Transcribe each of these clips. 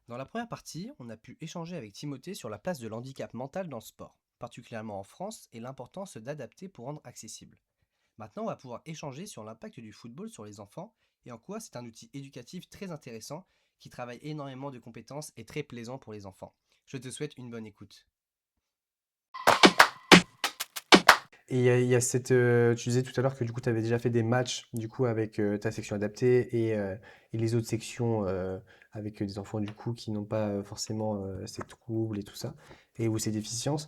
Dans la première partie, on a pu échanger avec Timothée sur la place de l'handicap mental dans le sport, particulièrement en France, et l'importance d'adapter pour rendre accessible. Maintenant, on va pouvoir échanger sur l'impact du football sur les enfants et en quoi c'est un outil éducatif très intéressant qui travaille énormément de compétences et très plaisant pour les enfants. Je te souhaite une bonne écoute. Et il y a cette, tu disais tout à l'heure que du coup tu avais déjà fait des matchs du coup avec ta section adaptée et les autres sections avec des enfants du coup qui n'ont pas forcément ces troubles et tout ça et ou ces déficiences.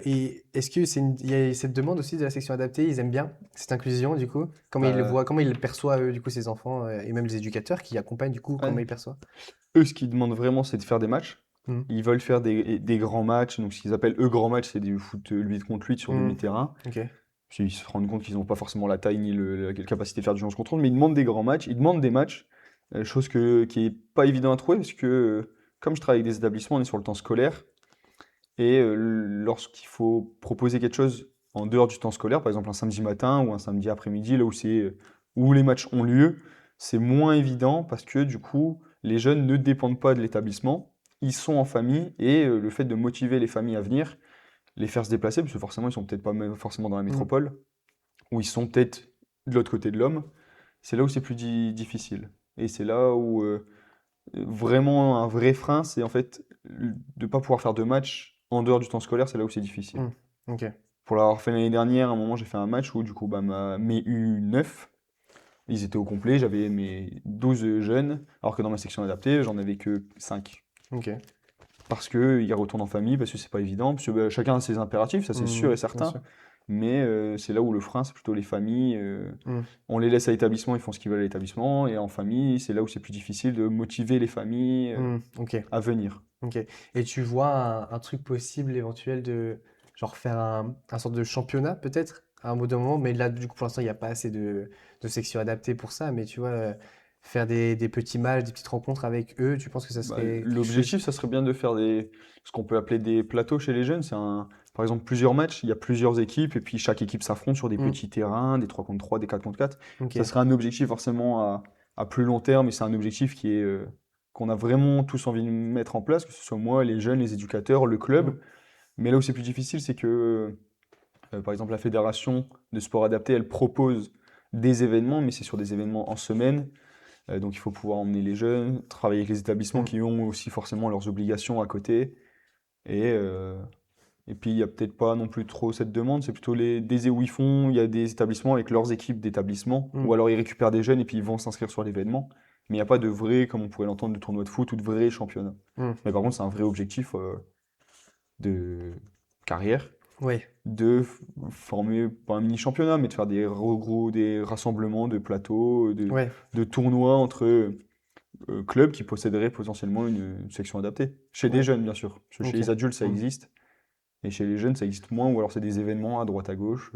Et est-ce que il y a cette demande aussi de la section adaptée, ils aiment bien cette inclusion du coup? Comment ils le Bah, voient, comment ils le perçoivent eux, du coup ces enfants et même les éducateurs qui accompagnent du coup, comment ouais. ils perçoivent? Eux, ce qu'ils demandent vraiment, c'est de faire des matchs. Mhm. Ils veulent faire des grands matchs. Donc, ce qu'ils appellent eux grands matchs, c'est du foot 8 contre 8 sur Mhm. demi-terrain. Ok. Puis ils se rendent compte qu'ils n'ont pas forcément la taille ni la capacité de faire du 11 contre 11, mais ils demandent des grands matchs. Ils demandent des matchs, chose qui est pas évident à trouver parce que, comme je travaille avec des établissements, on est sur le temps scolaire. Et lorsqu'il faut proposer quelque chose en dehors du temps scolaire, par exemple un samedi matin ou un samedi après-midi, là où où les matchs ont lieu, c'est moins évident parce que du coup, les jeunes ne dépendent pas de l'établissement, ils sont en famille et le fait de motiver les familles à venir, les faire se déplacer, parce que forcément ils sont peut-être pas même forcément dans la Mhm. métropole, ou ils sont peut-être de l'autre côté de l'homme, c'est là où c'est plus difficile. Et c'est là où vraiment un vrai frein, c'est en fait de ne pas pouvoir faire de match en dehors du temps scolaire, c'est là où c'est difficile. Mhm. Ok. Pour l'avoir fait l'année dernière, à un moment, j'ai fait un match où du coup, mes U9, ils étaient au complet, j'avais mes 12 jeunes, alors que dans ma section adaptée, j'en avais que 5. Ok. Parce qu'ils retournent en famille, parce que c'est pas évident, parce que chacun a ses impératifs, ça c'est sûr Mhm. et Bien certain. sûr. Mais c'est là où le frein, c'est plutôt les familles. Mhm. On les laisse à l'établissement, ils font ce qu'ils veulent à l'établissement, et en famille, c'est là où c'est plus difficile de motiver les familles Mhm. Ok. à venir. Ok. Et tu vois un truc possible éventuel de genre faire un sorte de championnat peut-être à un bout d'un moment, mais là du coup pour l'instant il n'y a pas assez de sections adaptées pour ça, mais tu vois, faire des petits matchs, des petites rencontres avec eux, tu penses que ça Bah, serait quelque chose? l'objectif, ça serait bien de faire ce qu'on peut appeler des plateaux chez les jeunes. Par exemple, plusieurs matchs, il y a plusieurs équipes, et puis chaque équipe s'affronte sur des Hmm. petits terrains, des 3 contre 3, des 4 contre 4. Ok. Ça serait un objectif forcément à plus long terme, et c'est un objectif qu'on a vraiment tous envie de mettre en place, que ce soit moi, les jeunes, les éducateurs, le Hmm. club. Mais là où c'est plus difficile, c'est que, par exemple, la fédération de sport adapté, elle propose des événements, mais c'est sur des événements en semaine. Donc il faut pouvoir emmener les jeunes, travailler avec les établissements Hmm. qui ont aussi forcément leurs obligations à côté. Et, euh, et puis il n'y a peut-être pas non plus trop cette demande, c'est plutôt où ils font, il y a des établissements avec leurs équipes d'établissements, Hmm. ou alors ils récupèrent des jeunes et puis ils vont s'inscrire sur l'événement. Mais il n'y a pas de vrai, comme on pourrait l'entendre, de tournoi de foot ou de vrai championnat. Hmm. Mais par contre, c'est un vrai objectif de carrière Ouais. de former, pas un mini-championnat, mais de faire des rassemblements de plateaux, Ouais. de tournois entre club qui posséderait potentiellement une section adaptée. Chez des Ouais. jeunes, bien sûr. Parce que chez Ok. les adultes, ça Hmm. existe. Et chez les jeunes, ça existe moins. Ou alors, c'est des événements à droite à gauche.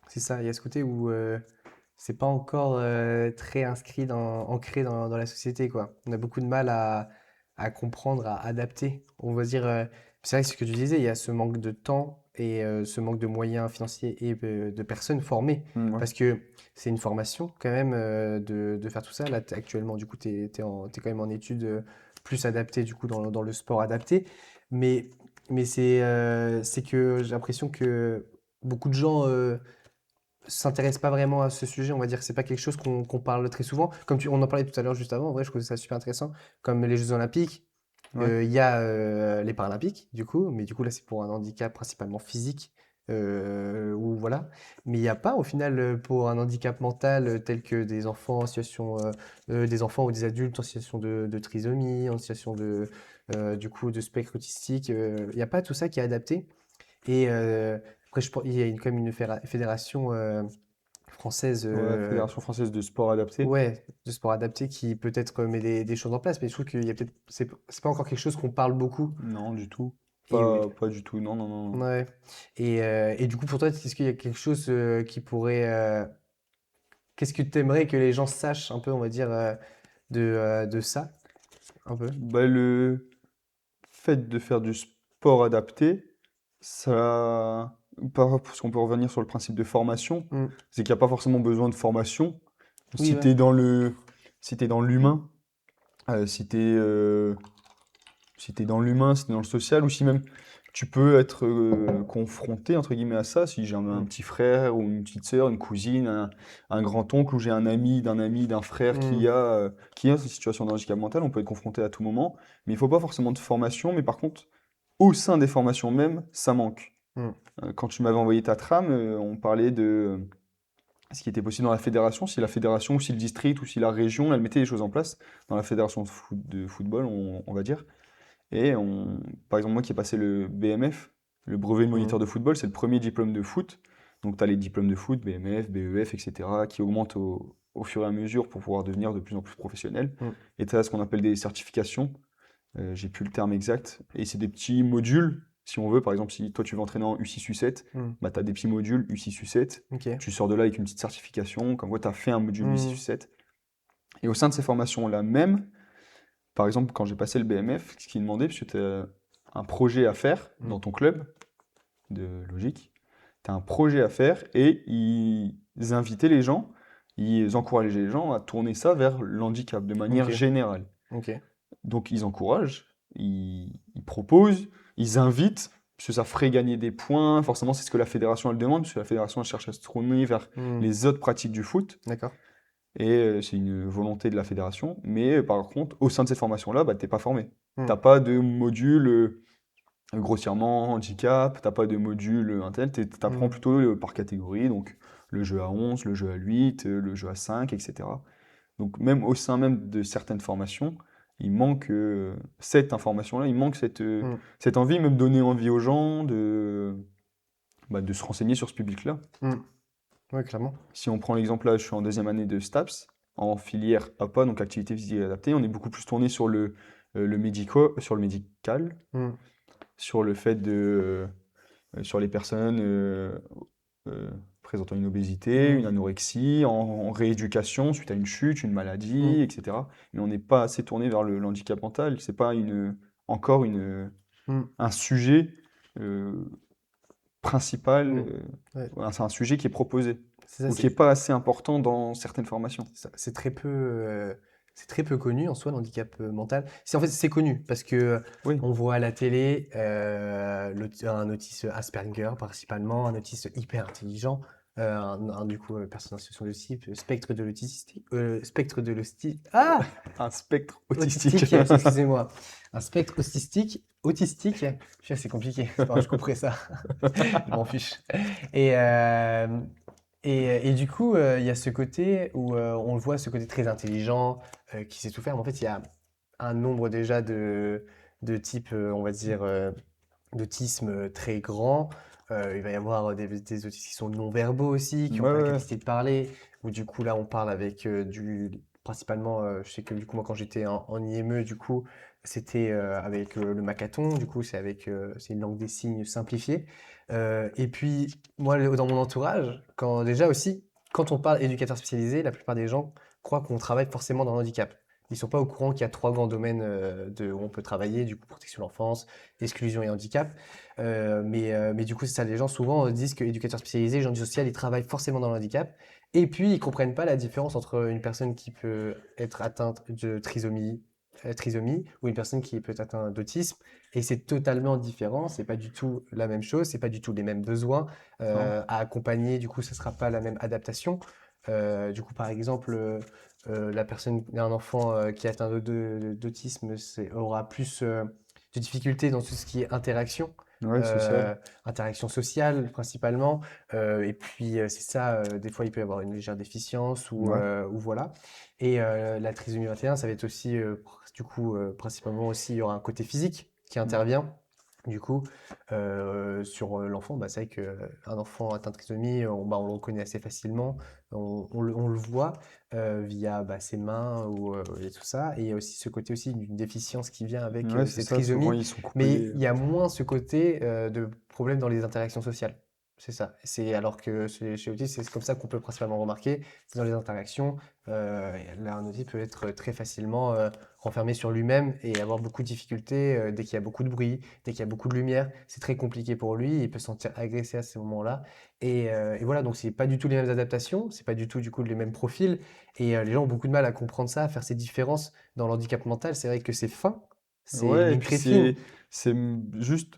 C'est ça, il y a ce côté où c'est pas encore très inscrit ancré dans la société, quoi. On a beaucoup de mal à comprendre, à adapter. On va dire, c'est vrai que ce que tu disais, il y a ce manque de temps et ce manque de moyens financiers et de personnes formées. Ouais. Parce que c'est une formation quand même de faire tout ça. Là, actuellement, du coup, t'es quand même en études plus adaptées, du coup, dans le sport adapté. Mais, mais c'est que j'ai l'impression que beaucoup de gens s'intéresse pas vraiment à ce sujet, on va dire que c'est pas quelque chose qu'on parle très souvent. On en parlait tout à l'heure juste avant, en vrai, je trouve ça super intéressant. Comme les Jeux Olympiques, Ouais. il y a les Paralympiques, du coup, mais du coup, là, c'est pour un handicap principalement physique, ou voilà. Mais il n'y a pas, au final, pour un handicap mental tel que des enfants en situation, des enfants ou des adultes en situation de trisomie, en situation du coup, de spectre autistique, il n'y a pas tout ça qui est adapté. Et après, il y a quand même une fédération française, Ouais, Fédération française de sport adapté. ouais, de sport adapté qui peut-être met des choses en place, mais je trouve qu'il y a peut-être, c'est pas encore quelque chose qu'on parle beaucoup. Non, du tout. Et oui, Pas du tout. Non, non, non, non. ouais. Et du coup, pour toi, est-ce qu'il y a quelque chose qui pourrait, qu'est-ce que tu aimerais que les gens sachent un peu, on va dire, de ça, un peu? Bah, le fait de faire du sport adapté, parce qu'on peut revenir sur le principe de formation, Mm. c'est qu'il n'y a pas forcément besoin de formation. Oui, Si ouais. tu es si t'es dans l'humain, si tu es Si tu es dans l'humain, si tu es dans le social, ou si même tu peux être confronté, entre guillemets, à ça, si j'ai un Mm. petit frère ou une petite sœur, une cousine, un grand-oncle, ou j'ai un ami, d'un frère Mm. qui a cette situation de handicap mental, on peut être confronté à tout moment, mais il faut pas forcément de formation, mais par contre, au sein des formations même, ça manque. Mm. Quand tu m'avais envoyé ta trame, on parlait de ce qui était possible dans la fédération, si la fédération, ou si le district, ou si la région, elle mettait des choses en place, dans la fédération de football, on va dire. Et par exemple, moi qui ai passé le BMF, le brevet de Mm. moniteur de football, c'est le premier diplôme de foot. Donc tu as les diplômes de foot, BMF, BEF, etc., qui augmentent au fur et à mesure pour pouvoir devenir de plus en plus professionnel. Mm. Et tu as ce qu'on appelle des certifications. J'ai plus le terme exact. Et c'est des petits modules, si on veut. Par exemple, si toi tu veux entraîner en U6, U7, Mm. bah, tu as des petits modules U6, U7. Ok. Tu sors de là avec une petite certification, comme quoi tu as fait un module U6, Mm. U7. Et au sein de ces formations-là même, par exemple, quand j'ai passé le BMF, ce qu'ils demandaient, parce que tu as un projet à faire Mm. dans ton club de logique, tu as un projet à faire et ils invitaient les gens, ils encourageaient les gens à tourner ça vers l'handicap de manière Ok. générale. Ok. Donc ils encouragent, ils proposent, ils invitent, parce que ça ferait gagner des points. Forcément, c'est ce que la fédération elle demande, parce que la fédération elle cherche à se tourner vers Mm. les autres pratiques du foot. D'accord. Et c'est une volonté de la fédération. Mais par contre, au sein de cette formation-là, bah, t'es pas formé. Mm. T'as pas de module grossièrement handicap, t'as pas de module intel, t'apprends Mm. plutôt par catégorie, donc le jeu à 11, le jeu à 8, le jeu à 5, etc. Donc même au sein même de certaines formations, il manque cette information-là, il manque Mm. cette envie, même donner envie aux gens de se renseigner sur ce public-là. Mm. Ouais, clairement. Si on prend l'exemple là, je suis en deuxième année de STAPS, en filière APA, donc activité physique adaptée, on est beaucoup plus tourné sur sur le médical, Mm. sur le fait sur les personnes euh, présentant une obésité, une Mm. anorexie, en rééducation suite à une chute, une maladie, Mm. etc. Mais on n'est pas assez tourné vers le handicap mental. C'est pas encore Mm. un sujet euh, principal. Mm. Ouais. Voilà, c'est un sujet qui est proposé C'est ça, ou qui n'est pas assez important dans certaines formations. c'est c'est très peu connu en soi, le handicap mental. C'est en fait c'est connu parce que Oui, on voit à la télé un autiste Asperger principalement, un autiste hyper intelligent, du coup personne en situation de type spectre de l'autisme. Ah! un spectre autistique. Autistique, excusez-moi. Un spectre autistique. Putain, c'est compliqué. C'est pas grave, je couperai ça. Je m'en fiche. Et, euh, et du coup, il y a ce côté où on le voit, ce côté très intelligent, qui sait tout faire. Mais en fait, il y a un nombre déjà de types, on va dire, d'autisme très grand. Il va y avoir des autistes qui sont non-verbaux aussi, qui n'ont Ouais, pas la ouais, capacité de parler. Où du coup, là, on parle avec principalement, je sais que du coup, moi, quand j'étais en IME, du coup, c'était avec le Makaton. Du coup, c'est une langue des signes simplifiée. Et puis, moi, dans mon entourage, déjà aussi, quand on parle éducateur spécialisé, la plupart des gens croient qu'on travaille forcément dans le handicap. Ils sont pas au courant qu'il y a trois grands domaines où on peut travailler, du coup, protection de l'enfance, exclusion et handicap. Mais du coup, c'est ça, les gens souvent disent que éducateur spécialisé, genre du social, ils travaillent forcément dans le handicap. Et puis, ils comprennent pas la différence entre une personne qui peut être atteinte de trisomie ou une personne qui peut être atteinte d'autisme. Et c'est totalement différent, c'est pas du tout la même chose, c'est pas du tout les mêmes besoins non. à accompagner, du coup, ça sera pas la même adaptation. Du coup, par exemple, la personne, un enfant qui est atteint d'autisme aura plus de difficultés dans tout ce qui est interaction, Ouais, social. euh, interaction sociale principalement. Et puis, c'est ça, des fois, il peut y avoir une légère déficience Ouais. ou voilà. Et la trisomie 21, ça va être aussi, du coup, principalement aussi, il y aura un côté physique qui intervient. Du coup, sur l'enfant, bah, c'est vrai qu'un enfant atteint de trisomie, on le reconnaît assez facilement, on le voit via ses mains et tout ça. Et il y a aussi ce côté aussi d'une déficience qui vient avec Ouais, c'est cette ça. Souvent, trisomie, ils sont mais couplés. il y a moins ce côté de problème dans les interactions sociales. C'est ça. C'est alors que chez Autis, c'est comme ça qu'on peut principalement remarquer, c'est dans les interactions. Là, un autiste peut être très facilement renfermé sur lui-même et avoir beaucoup de difficultés dès qu'il y a beaucoup de bruit, dès qu'il y a beaucoup de lumière. C'est très compliqué pour lui. Il peut se sentir agressé à ces moments-là. Et voilà, donc c'est pas du tout les mêmes adaptations, c'est pas du tout du coup les mêmes profils. Et les gens ont beaucoup de mal à comprendre ça, à faire ces différences dans le handicap mental. C'est vrai que c'est fin, C'est Ouais, et limite puis très fine. c'est juste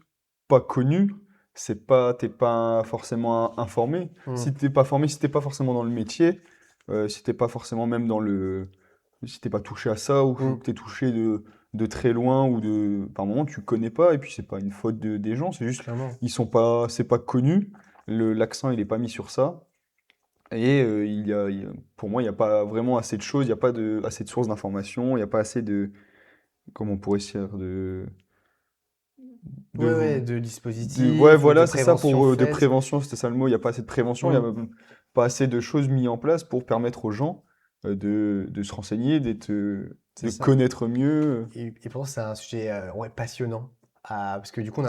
pas connu. T'es pas forcément informé. Mm, Si t'es pas formé, si t'es pas forcément dans le métier, si t'es pas forcément même si t'es pas touché à ça ou mm, que t'es touché de très loin ou par moment tu connais pas et puis c'est pas une faute des gens, c'est juste clairement. c'est pas connu. L'accent il est pas mis sur ça et pour moi il y a pas vraiment assez de choses, il y a pas assez de sources d'informations, il y a pas assez comment on pourrait se dire de, Ouais, ouais, de ouais, dispositifs, de voilà, c'est ça prévention de faite. prévention, c'était ça le mot. Il n'y a pas assez de prévention, il n'y a Mm, même pas assez de choses mises en place pour permettre aux gens de se renseigner, c'est de ça. connaître mieux. Et pour moi, c'est un sujet ouais, passionnant. Parce que du coup,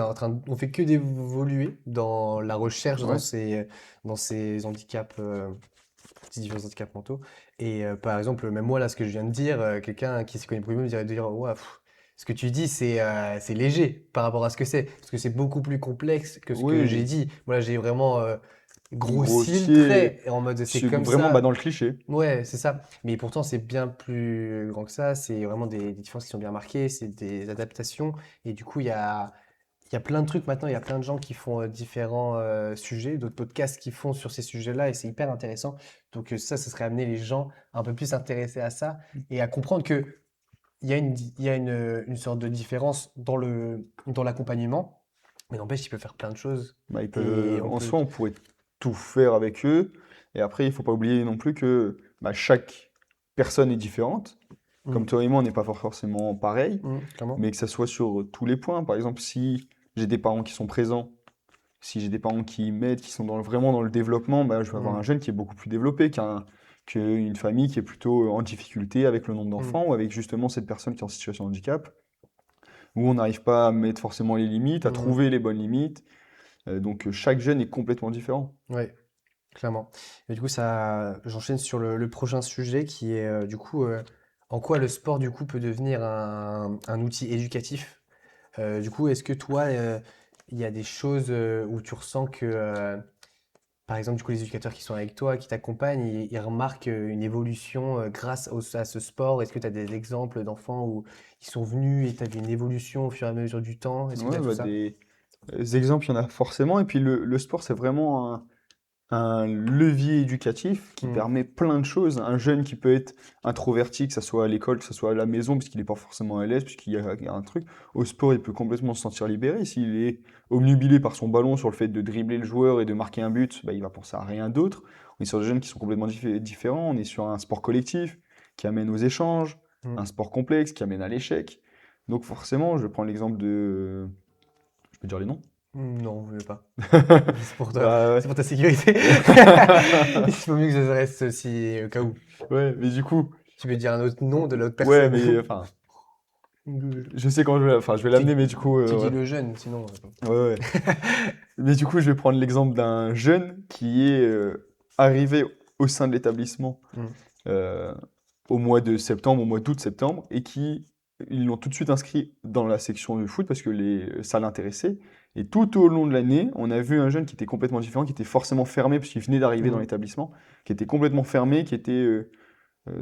on fait que d'évoluer dans la recherche Ouais, dans ces handicaps, ces différents handicaps mentaux. Et par exemple, même moi, là, ce que je viens de dire, quelqu'un qui se connaît beaucoup mieux me dirait de dire, ouais, ce que tu dis, c'est léger par rapport à ce que c'est. Parce que c'est beaucoup plus complexe que ce que j'ai oui, dit. Moi, j'ai vraiment grossi le grossier, trait et en mode c'est comme vraiment bah, ça. dans le cliché. Ouais, c'est ça. Mais pourtant, c'est bien plus grand que ça. C'est vraiment des différences qui sont bien marquées. C'est des adaptations. Et du coup, il y a plein de trucs maintenant. Il y a plein de gens qui font différents sujets, d'autres podcasts qui font sur ces sujets-là. Et c'est hyper intéressant. Donc, ça serait amener les gens un peu plus intéressés à ça et à comprendre que il y a une sorte de différence dans l'accompagnement. Mais n'empêche, il peut faire plein de choses. Bah, Et on en peut. soi, on pourrait tout faire avec eux. Et après, il faut pas oublier non plus que bah, chaque personne est différente. Comme Mm, toi et moi, on n'est pas forcément pareil, clairement. mais que ça soit sur tous les points. Par exemple, si j'ai des parents qui sont présents, si j'ai des parents qui m'aident, qui sont vraiment dans le développement, bah, je vais avoir un Mm, jeune qui est beaucoup plus développé qu'une famille qui est plutôt en difficulté avec le nombre mm, d'enfants ou avec justement cette personne qui est en situation de handicap, où on n'arrive pas à mettre forcément les limites, à mm. trouver les bonnes limites. Donc chaque jeune est complètement différent. Ouais. Clairement. Et du coup, j'enchaîne sur le prochain sujet qui est du coup en quoi le sport du coup peut devenir un outil éducatif. Du coup, est-ce que toi, il y a des choses où tu ressens que, par exemple, du coup, les éducateurs qui sont avec toi, qui t'accompagnent, ils remarquent une évolution grâce à ce sport? Est-ce que tu as des exemples d'enfants où ils sont venus et tu as vu une évolution au fur et à mesure du temps? Est-ce que tu Ouais, as tout bah, ça? des exemples, il y en a forcément. Et puis le sport, c'est vraiment un levier éducatif qui Hmm. permet plein de choses. Un jeune qui peut être introverti, que ce soit à l'école, que ce soit à la maison, parce qu'il n'est pas forcément à l'aise, il y a un truc. Au sport, il peut complètement se sentir libéré. S'il est obnubilé par son ballon sur le fait de dribbler le joueur et de marquer un but, bah, il va penser à rien d'autre. On est sur des jeunes qui sont complètement différents. On est sur un sport collectif qui amène aux échanges, Hmm. un sport complexe qui amène à l'échec. Donc forcément, je prends l'exemple de... Je peux dire les noms? Non, vous voulez pas. Bah, C'est pour ta sécurité. Il faut mieux que ça reste aussi au cas où. ouais, mais du coup, Tu veux dire un autre nom de l'autre ouais, personne. mais enfin, je sais quand je vais Tu, l'amener, mais du coup, tu dis voilà. le jeune, sinon. Ouais, ouais. Mais du coup, je vais prendre l'exemple d'un jeune qui est arrivé au sein de l'établissement Hmm. euh, au mois d'août-septembre, et ils l'ont tout de suite inscrit dans la section du foot parce que ça l'intéressait. Et tout au long de l'année, on a vu un jeune qui était complètement différent, qui était forcément fermé parce qu'il venait d'arriver dans Hmm. l'établissement, qui était complètement fermé, qui était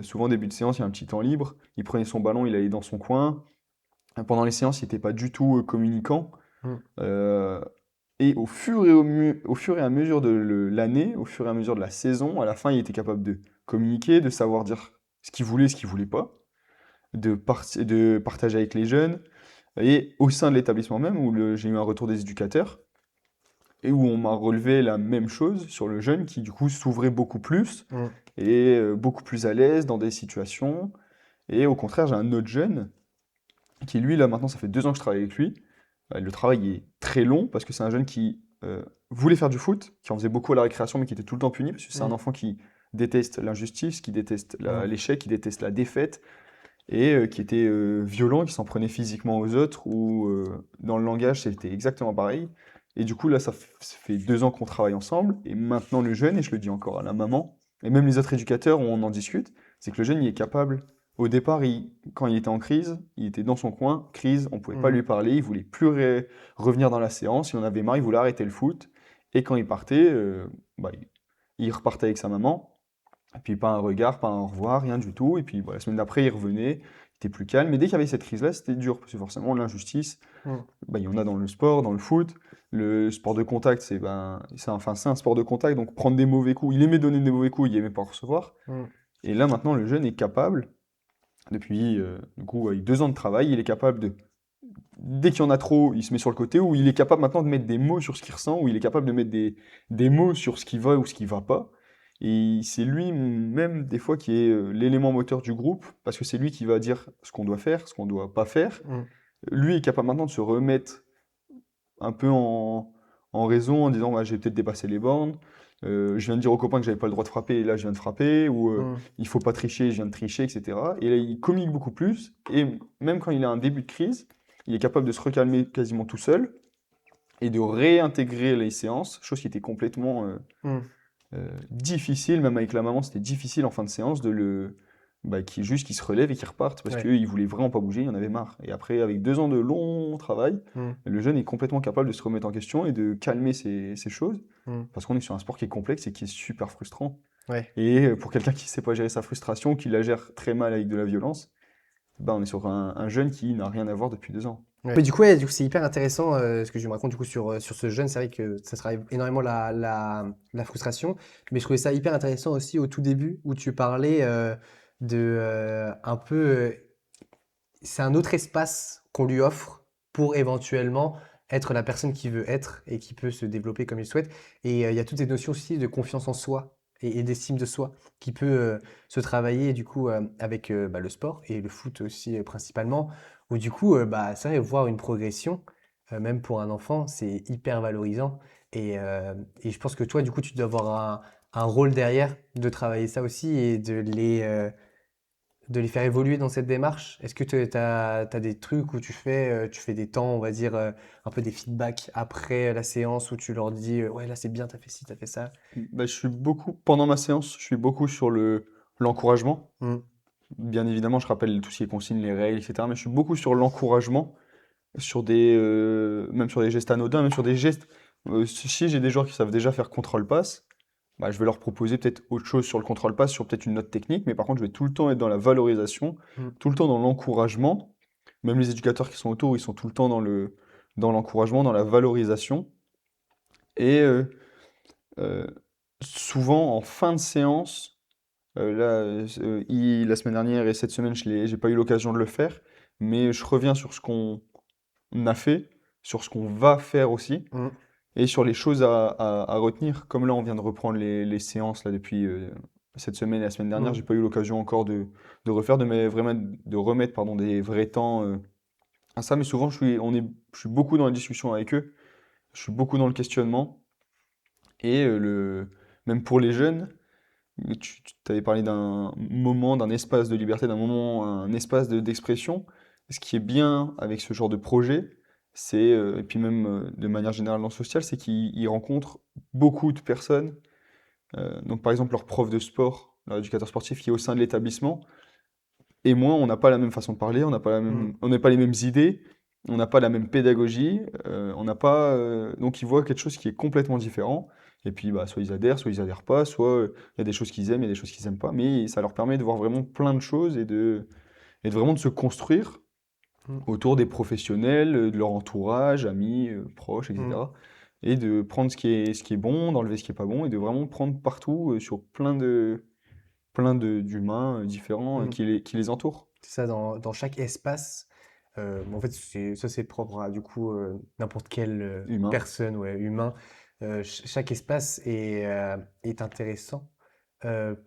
souvent début de séance, il y a un petit temps libre, il prenait son ballon, il allait dans son coin. Pendant les séances, il n'était pas du tout communicant. Hmm. Euh, et au fur et à mesure de l'année, au fur et à mesure de la saison, à la fin, il était capable de communiquer, de savoir dire ce qu'il voulait et ce qu'il voulait pas, de partager avec les jeunes. Et au sein de l'établissement même, où j'ai eu un retour des éducateurs, et où on m'a relevé la même chose sur le jeune qui, du coup, s'ouvrait beaucoup plus Hmm. et beaucoup plus à l'aise dans des situations. Et au contraire, j'ai un autre jeune qui, lui, là, maintenant, ça fait 2 ans que je travaille avec lui. Le travail est très long parce que c'est un jeune qui voulait faire du foot, qui en faisait beaucoup à la récréation, mais qui était tout le temps puni parce que c'est un Hmm. enfant qui déteste l'injustice, qui déteste Hmm. l'échec, qui déteste la défaite et qui était violent, qui s'en prenait physiquement aux autres ou dans le langage, c'était exactement pareil. Et du coup, là, ça fait 2 ans qu'on travaille ensemble et maintenant le jeune, et je le dis encore à la maman, et même les autres éducateurs, on en discute, c'est que le jeune, il est capable. Au départ, quand il était en crise, il était dans son coin, crise, on ne pouvait pas Hmm. lui parler, il voulait plus revenir dans la séance, il en avait marre, il voulait arrêter le foot. Et quand il partait, bah, il repartait avec sa maman. Et puis pas un regard, pas un au revoir, rien du tout. Et puis la semaine d'après, il revenait, il était plus calme. Mais dès qu'il y avait cette crise-là, c'était dur, parce que forcément, l'injustice, Mm. il y en a dans le sport, dans le foot. Le sport de contact, c'est un sport de contact, donc prendre des mauvais coups. Il aimait donner des mauvais coups, il aimait pas en recevoir. Mm. Et là, maintenant, le jeune est capable, depuis du coup, avec 2 ans de travail, il est capable de, dès qu'il y en a trop, il se met sur le côté, ou il est capable maintenant de mettre des mots sur ce qu'il ressent, ou il est capable de mettre des mots sur ce qui va ou ce qui va pas. Et c'est lui même des fois qui est l'élément moteur du groupe, parce que c'est lui qui va dire ce qu'on doit faire, ce qu'on doit pas faire. Mm. Lui est capable maintenant de se remettre un peu en raison, en disant ouais, j'ai peut-être dépassé les bornes. Je viens de dire aux copains que j'avais pas le droit de frapper, et là je viens de frapper, ou Mm. il faut pas tricher, je viens de tricher, etc. Et là il communique beaucoup plus, et même quand il a un début de crise, il est capable de se recalmer quasiment tout seul et de réintégrer les séances, chose qui était complètement Mm. difficile, même avec la maman, c'était difficile en fin de séance de qu'il se relève et qu'il reparte parce Ouais. qu'il voulait vraiment pas bouger, il en avait marre. Et après, avec 2 ans de long travail, Mm. le jeune est complètement capable de se remettre en question et de calmer ces choses Mm. parce qu'on est sur un sport qui est complexe et qui est super frustrant. Ouais. Et pour quelqu'un qui sait pas gérer sa frustration, qui la gère très mal avec de la violence, on est sur un jeune qui n'a rien à voir depuis 2 ans. Ouais. Mais du coup, c'est hyper intéressant ce que je me raconte du coup sur ce jeune. C'est vrai que ça se travaille énormément la frustration. Mais je trouvais ça hyper intéressant aussi au tout début où tu parlais de un peu. C'est un autre espace qu'on lui offre pour éventuellement être la personne qu'il veut être et qui peut se développer comme il souhaite. Et il y a toutes ces notions aussi de confiance en soi et d'estime de soi qui peut se travailler du coup avec bah, le sport et le foot aussi principalement, où du coup, bah, c'est vrai, voir une progression, même pour un enfant, c'est hyper valorisant. Et je pense que toi, du coup, tu dois avoir un rôle derrière de travailler ça aussi et de les faire évoluer dans cette démarche? Est-ce que tu as des trucs où tu fais des temps, on va dire, un peu des feedbacks après la séance où tu leur dis, ouais, là c'est bien, t'as fait ci, t'as fait ça. Je suis beaucoup, pendant ma séance, je suis beaucoup sur l'encouragement. Mm. Bien évidemment, je rappelle tout ce qui est consignes, les règles, etc. Mais je suis beaucoup sur l'encouragement, même sur des gestes anodins, même sur des gestes. Si j'ai des joueurs qui savent déjà faire contrôle-passe, je vais leur proposer peut-être autre chose sur le contrôle-passe, sur peut-être une autre technique. Mais par contre, je vais tout le temps être dans la valorisation, Mm. tout le temps dans l'encouragement. Même les éducateurs qui sont autour, ils sont tout le temps dans l'encouragement, dans la valorisation. Et euh, souvent, en fin de séance, la semaine dernière et cette semaine, j'ai pas eu l'occasion de le faire, mais je reviens sur ce qu'on a fait, sur ce qu'on va faire aussi, Mm. et sur les choses à retenir. Comme là, on vient de reprendre les séances là, depuis cette semaine et la semaine dernière, j'ai Mm. pas eu l'occasion encore de refaire, vraiment, de remettre pardon, des vrais temps à ça, mais souvent, je suis beaucoup dans la discussion avec eux, je suis beaucoup dans le questionnement, et même pour les jeunes, tu avais parlé d'un moment, d'un espace de liberté, d'un moment, un espace d'expression. Ce qui est bien avec ce genre de projet, et puis même de manière générale dans le social, c'est qu'ils rencontrent beaucoup de personnes. Donc par exemple leur prof de sport, leur éducateur sportif qui est au sein de l'établissement, et moi on n'a pas la même façon de parler, Mm. on n'a pas les mêmes idées, on n'a pas la même pédagogie, on n'a pas, donc ils voient quelque chose qui est complètement différent. Et puis soit soit ils adhèrent pas, soit il y a des choses qu'ils aiment, il y a des choses qu'ils aiment pas, mais ça leur permet de voir vraiment plein de choses et de vraiment de se construire Mm. autour des professionnels, de leur entourage, amis, proches, Mm. etc. Et de prendre ce qui est bon, d'enlever ce qui est pas bon, et de vraiment prendre partout sur d'humains différents Mm. qui les entourent. C'est ça, dans chaque espace. En fait, ça c'est propre à du coup n'importe quelle Humain. personne, ouais, humain. Chaque espace est intéressant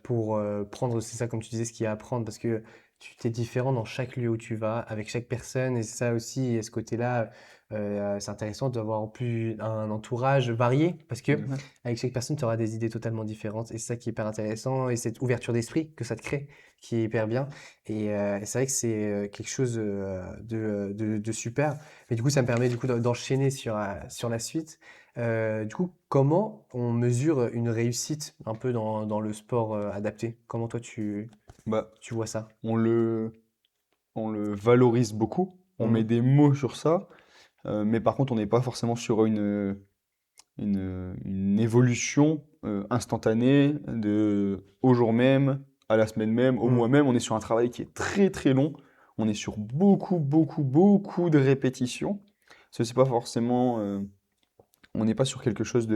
pour prendre, c'est ça, comme tu disais, ce qu'il y a à apprendre, parce que tu t'es différent dans chaque lieu où tu vas, avec chaque personne, et c'est ça aussi, et ce côté-là, c'est intéressant d'avoir plus un entourage varié, parce que Ouais. avec chaque personne, tu auras des idées totalement différentes, et c'est ça qui est hyper intéressant, et cette ouverture d'esprit que ça te crée, qui est hyper bien. Et c'est vrai que c'est quelque chose de super. Mais du coup, ça me permet du coup d'enchaîner sur la suite. Du coup, comment on mesure une réussite un peu dans le sport adapté? Comment toi Bah, tu vois ça? on le, on le valorise beaucoup, on met Mm. des mots sur ça, mais par contre, on n'est pas forcément sur une évolution instantané, au jour même, à la semaine même, au Mm. mois même. On est sur un travail qui est très très long. On est sur beaucoup, beaucoup, beaucoup de répétitions. C'est pas forcément, on n'est pas sur quelque chose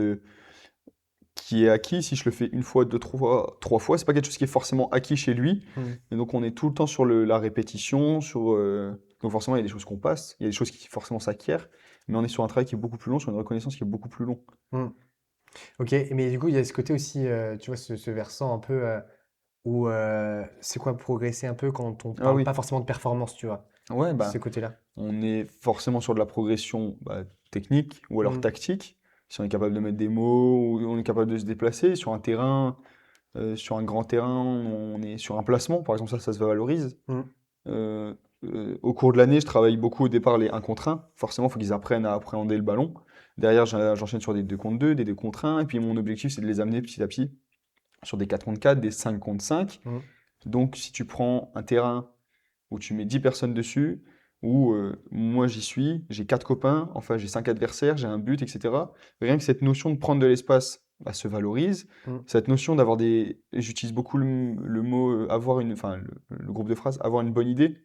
qui est acquis. Si je le fais une fois, deux, trois fois, c'est pas quelque chose qui est forcément acquis chez lui. Mm. Et donc on est tout le temps sur la répétition, donc forcément il y a des choses qu'on passe, il y a des choses qui forcément s'acquièrent, mais on est sur un travail qui est beaucoup plus long, sur une reconnaissance qui est beaucoup plus long. Mm. Ok, mais du coup, il y a ce côté aussi, tu vois, ce versant un peu où c'est quoi progresser un peu quand on Ah parle oui, pas forcément de performance, tu vois, ouais, ce bah, côté-là. on est forcément sur de la progression technique ou alors Mm. tactique, si on est capable de mettre des mots, ou on est capable de se déplacer sur un terrain, sur un grand terrain, on est sur un placement, par exemple, ça se valorise. Mm. Euh, Au cours de l'année, je travaille beaucoup au départ les 1 contre 1. Forcément, il faut qu'ils apprennent à appréhender le ballon. Derrière, j'enchaîne sur des 2 contre 2, des 2 contre 1. Et puis mon objectif, c'est de les amener petit à petit sur des 4 contre 4, des 5 contre 5. Mm. Donc, si tu prends un terrain où tu mets 10 personnes dessus, où moi j'y suis, j'ai 4 copains, enfin j'ai 5 adversaires, j'ai un but, etc. Rien que cette notion de prendre de l'espace se valorise. Mm. Cette notion d'avoir des. J'utilise beaucoup le mot avoir une. Enfin, le groupe de phrases, avoir une bonne idée.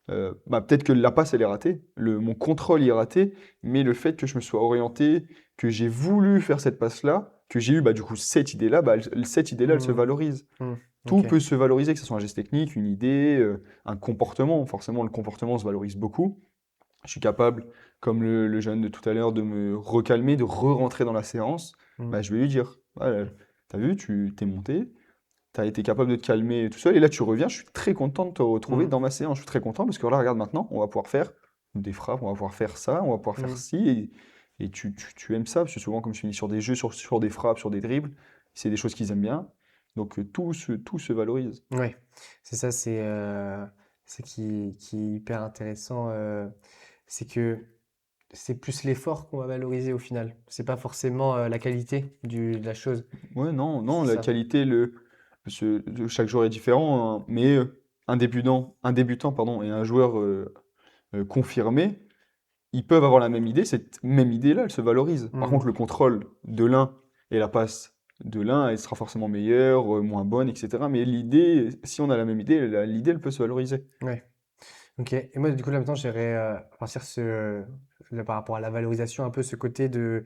Peut-être que la passe elle est ratée, mon contrôle il est raté, mais le fait que je me sois orienté, que j'ai voulu faire cette passe-là, que j'ai eu du coup cette idée-là, cette idée-là elle se Mm. valorise. Mm. Tout Ok. peut se valoriser, que ce soit un geste technique, une idée, un comportement. Forcément, le comportement se valorise beaucoup. Je suis capable, comme le jeune de tout à l'heure, de me recalmer, de re-rentrer dans la séance. Mm. Je vais lui dire, voilà, t'as vu, tu t'es monté, t'as été capable de te calmer tout seul, et là tu reviens, je suis très content de te retrouver Mm. dans ma séance. Je suis très content parce que là, regarde maintenant, on va pouvoir faire des frappes, on va pouvoir faire ça, on va pouvoir faire Mm. ci, et tu aimes ça, parce que souvent, comme je finis sur des jeux, sur des frappes, sur des dribbles, c'est des choses qu'ils aiment bien. Donc tout se valorise. Ouais, c'est ça, c'est qui est hyper intéressant. C'est que c'est plus l'effort qu'on va valoriser au final. C'est pas forcément la qualité de la chose. Ouais, non, non, C'est la ça. qualité, de chaque joueur est différent, hein, mais un débutant, pardon, et un joueur confirmé, ils peuvent avoir la même idée, cette même idée-là, elle se valorise. Par Mm. contre, le contrôle de l'un et la passe de l'un, elle sera forcément meilleure, moins bonne, etc. Mais l'idée, si on a la même idée, l'idée, elle peut se valoriser. Ouais. Ok. Et moi, du coup, là maintenant, j'irais partir là, par rapport à la valorisation, un peu ce côté de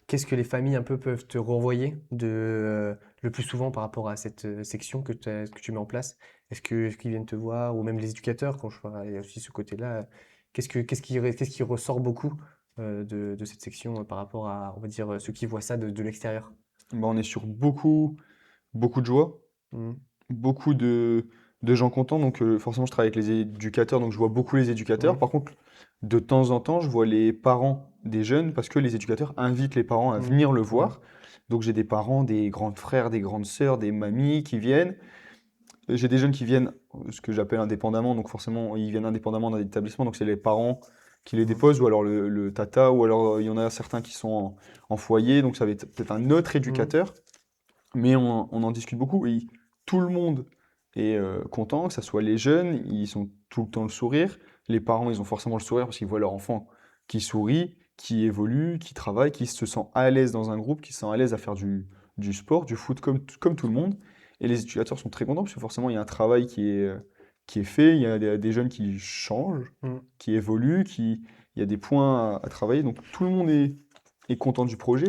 qu'est-ce que les familles un peu peuvent te renvoyer le plus souvent par rapport à cette section que tu mets en place? Est-ce qu'ils viennent te voir ou même les éducateurs quand je vois, il y a aussi ce côté-là. Qu'est-ce qui ressort beaucoup de cette section par rapport à, on va dire, ceux qui voient ça de l'extérieur? On est sur beaucoup, beaucoup de joie, Mhm. beaucoup de gens contents. Donc, forcément, je travaille avec les éducateurs, donc je vois beaucoup les éducateurs. Mhm. Par contre, de temps en temps, je vois les parents des jeunes parce que les éducateurs invitent les parents à Mhm. venir le Mhm. voir. Donc, j'ai des parents, des grands frères, des grandes sœurs, des mamies qui viennent. J'ai des jeunes qui viennent, ce que j'appelle indépendamment. Donc, forcément, ils viennent indépendamment d'un établissement. Donc, c'est les parents qui les Mhm. déposent ou alors le tata ou alors il y en a certains qui sont en foyer. Donc, ça va être peut-être un autre Mhm. éducateur. Mais on en discute beaucoup et tout le monde est content, que ce soit les jeunes, ils sont tout le temps le sourire. Les parents, ils ont forcément le sourire parce qu'ils voient leur enfant qui sourit, qui évolue, qui travaille, qui se sent à l'aise dans un groupe, qui se sent à l'aise à faire du sport, du foot comme tout le monde. Et les éducateurs sont très contents parce que forcément, il y a un travail qui est fait, il y a des jeunes qui changent, Mhm. qui évoluent, il y a des points à travailler. Donc tout le monde est content du projet.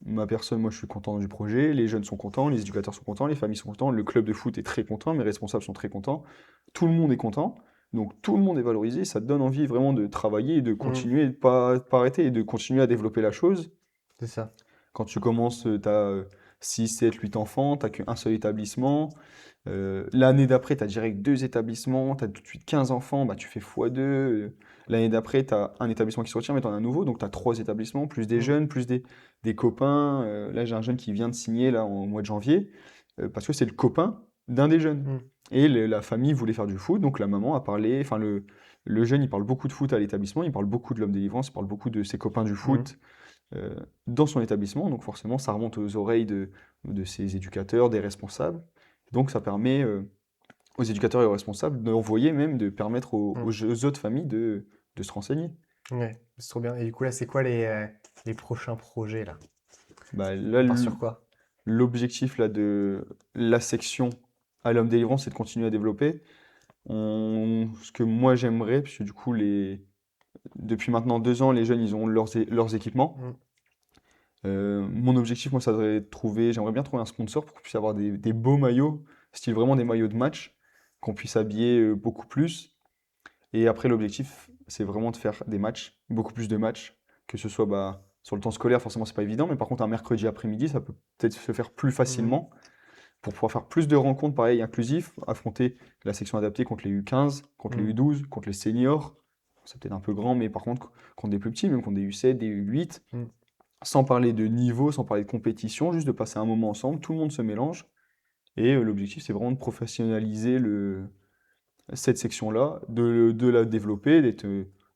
Ma personne, moi, je suis content du projet, les jeunes sont contents, les éducateurs sont contents, les familles sont contents, le club de foot est très content, mes responsables sont très contents, tout le monde est content, donc tout le monde est valorisé, ça te donne envie vraiment de travailler et de Mhm. continuer, de pas arrêter et de continuer à développer la chose. C'est ça. Quand tu commences, tu as 6, 7, 8 enfants, tu qu'un seul établissement. L'année d'après, tu as direct deux établissements, tu as tout de suite 15 enfants, tu fais x2. L'année d'après, tu as un établissement qui se retire, mais tu en as un nouveau, donc tu as trois établissements, plus des Mhm. jeunes, plus des copains. Là, j'ai un jeune qui vient de signer là, en mois de janvier, parce que c'est le copain d'un des jeunes. Mhm. Et la famille voulait faire du foot, donc la maman a parlé, enfin le jeune, il parle beaucoup de foot à l'établissement, il parle beaucoup de l'homme délivrance, il parle beaucoup de ses copains du Mhm. foot euh, dans son établissement. Donc forcément, ça remonte aux oreilles de ses éducateurs, des responsables. Donc ça permet aux éducateurs et aux responsables d'envoyer même, de permettre Mhm. aux autres familles de se renseigner. Ouais, c'est trop bien. Et du coup, là, c'est quoi les prochains projets là? Bah, là, On part sur quoi? l'objectif là, de la section à l'homme délivrant, c'est de continuer à développer. Ce que moi j'aimerais, puisque du coup, depuis maintenant 2 ans, les jeunes, ils ont leurs équipements. Mm. Mon objectif, moi, ça devrait être j'aimerais bien trouver un sponsor pour qu'on puisse avoir des beaux maillots, style vraiment des maillots de match, qu'on puisse habiller beaucoup plus. Et après, l'objectif, c'est vraiment de faire des matchs, beaucoup plus de matchs, que ce soit bah, sur le temps scolaire, forcément, c'est pas évident, mais par contre, un mercredi après-midi, ça peut peut-être se faire plus Mm. facilement pour pouvoir faire plus de rencontres, pareil, inclusifs, affronter la section adaptée contre les U15, contre les Mm. U12, contre les seniors. C'est peut-être un peu grand, mais par contre, contre des plus petits, même contre des U7, des U8, Mm. sans parler de niveau, sans parler de compétition, juste de passer un moment ensemble, tout le monde se mélange. Et l'objectif, c'est vraiment de professionnaliser cette section-là, de la développer,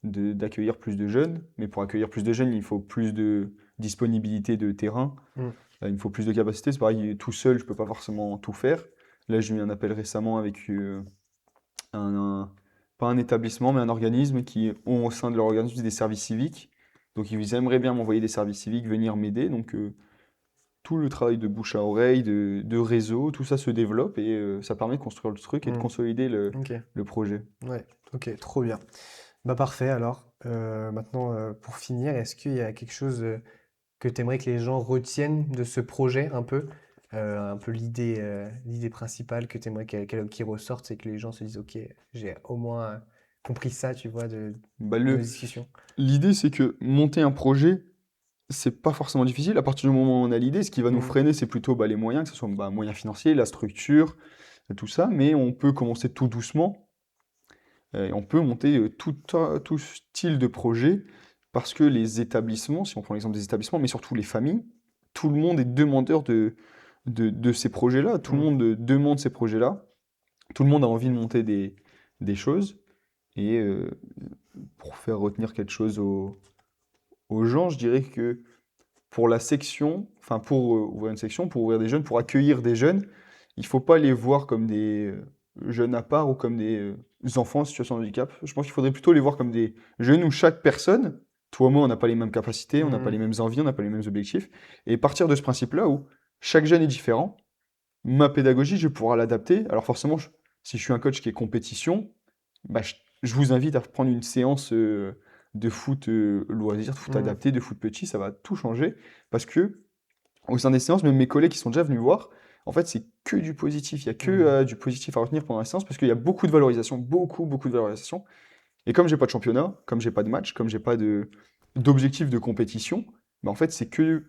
d'accueillir plus de jeunes. Mais pour accueillir plus de jeunes, il faut plus de disponibilité de terrain, Mm. il me faut plus de capacité. C'est pareil, tout seul, je peux pas forcément tout faire. Là, j'ai eu un appel récemment avec un, un- pas un établissement, mais un organisme qui ont au sein de leur organisme des services civiques. Donc, ils aimeraient bien m'envoyer des services civiques, venir m'aider. Donc, tout le travail de bouche à oreille, de réseau, tout ça se développe et ça permet de construire le truc et de Mm. consolider Ok, le projet. ouais, ok, trop bien. Bah parfait alors. Maintenant, pour finir, est-ce qu'il y a quelque chose que tu aimerais que les gens retiennent de ce projet un peu l'idée principale que tu aimerais qu'il ressorte, c'est que les gens se disent, ok, j'ai au moins compris ça, tu vois, Bah, de nos discussions. l'idée, c'est que monter un projet, c'est pas forcément difficile. À partir du moment où on a l'idée, ce qui va nous Mm. freiner, c'est plutôt bah, les moyens, que ce soit bah, moyens financiers, la structure, tout ça. Mais on peut commencer tout doucement. Et on peut monter tout style de projet parce que les établissements, si on prend l'exemple des établissements, mais surtout les familles, tout le monde est demandeur de ces projets-là. Tout le Mm. monde demande ces projets-là. Tout le monde a envie de monter des choses. Et pour faire retenir quelque chose aux gens, je dirais que pour la section, enfin pour ouvrir une section, pour ouvrir des jeunes, pour accueillir des jeunes, il faut pas les voir comme des jeunes à part ou comme des enfants en situation de handicap. Je pense qu'il faudrait plutôt les voir comme des jeunes où chaque personne, toi et moi, on n'a pas les mêmes capacités, on n'a pas Mm. les mêmes envies, on n'a pas les mêmes objectifs. Et partir de ce principe-là où chaque jeune est différent, ma pédagogie, je vais pouvoir l'adapter. Alors forcément, si je suis un coach qui est compétition, bah, je vous invite à prendre une séance de foot loisir, de foot Mm. adapté, de foot petit, ça va tout changer. Parce que au sein des séances, même mes collègues qui sont déjà venus voir, en fait, c'est que du positif. Il y a que Mm. du positif à retenir pendant la séance parce qu'il y a beaucoup de valorisation, beaucoup, beaucoup de valorisation. Et comme j'ai pas de championnat, comme j'ai pas de match, comme j'ai pas d'objectif de compétition, bah, en fait, c'est que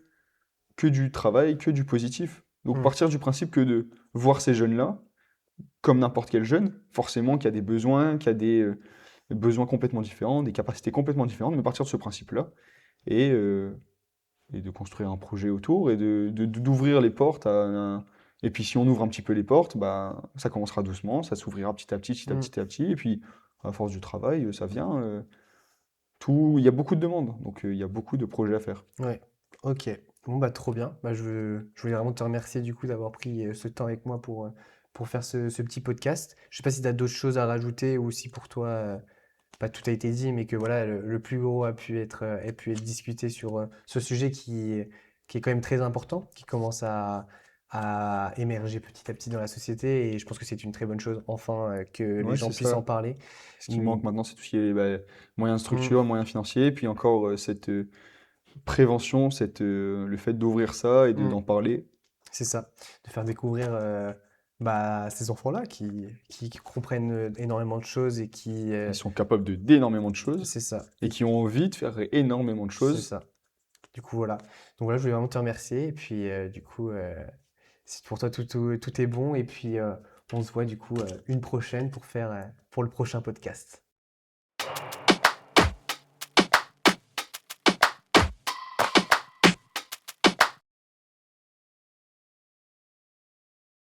du travail, que du positif. Donc Mm. partir du principe que de voir ces jeunes-là, comme n'importe quel jeune, forcément qu'il y a des besoins, qu'il y a des besoins complètement différents, des capacités complètement différentes, mais partir de ce principe-là et, euh, et de construire un projet autour et d'ouvrir les portes Et puis si on ouvre un petit peu les portes, bah, ça commencera doucement, ça s'ouvrira petit à petit, petit à Mm. petit, petit à petit, et puis à force du travail, ça vient. Il y a beaucoup de demandes, donc il y a beaucoup de projets à faire. Ouais, ok. Bon, bah, trop bien. Bah, je voulais vraiment te remercier du coup d'avoir pris ce temps avec moi pour faire ce petit podcast. Je sais pas si tu as d'autres choses à rajouter ou si pour toi, pas tout a été dit, mais que voilà, le plus gros a pu être discuté sur ce sujet qui est quand même très important, qui commence à émerger petit à petit dans la société. Et je pense que c'est une très bonne chose, enfin, que les Ouais, gens c'est puissent en ça. parler. Ce qui Mm. manque maintenant, c'est tout ce qui est bah, moyens de Mm. structure, moyens financiers, et puis encore cette prévention, le fait d'ouvrir ça et Mm. d'en parler. C'est ça, de faire découvrir bah, ces enfants-là qui comprennent énormément de choses et Ils sont capables d'énormément de choses c'est ça, et qui ont envie de faire énormément de c'est choses. ça. Du coup, voilà. Donc voilà, je voulais vraiment te remercier. Et puis, du coup, si pour toi tout est bon. Et puis, on se voit du coup une prochaine pour pour le prochain podcast.